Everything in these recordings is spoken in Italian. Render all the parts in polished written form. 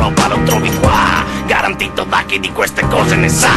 Europa lo trovi qua, garantito da chi di queste cose ne sa.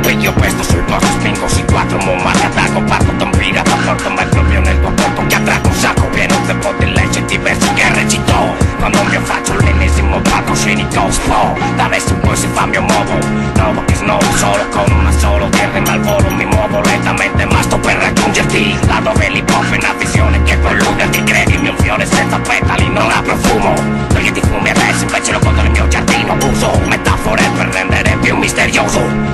Piglio questo sul posto, spingo sui quattro, mo marca d'ago, parto tampira, t'apporto mai proprio nel tuo porto, che avrà un sacco pieno tempo di legge diversi che recitò. Quando mi faccio l'ennesimo palco scenico, spo, da adesso in poi si fa mio modo, nuovo che snovo solo con una solo dirne al volo, mi muovo lentamente ma sto per raggiungerti, là dove l'hip-hop è una visione che proluga, ti credimi un fiore senza petali non ha profumo, toglieti fumi adesso invece lo conto nel mio giardino, uso metafore per rendere più misterioso.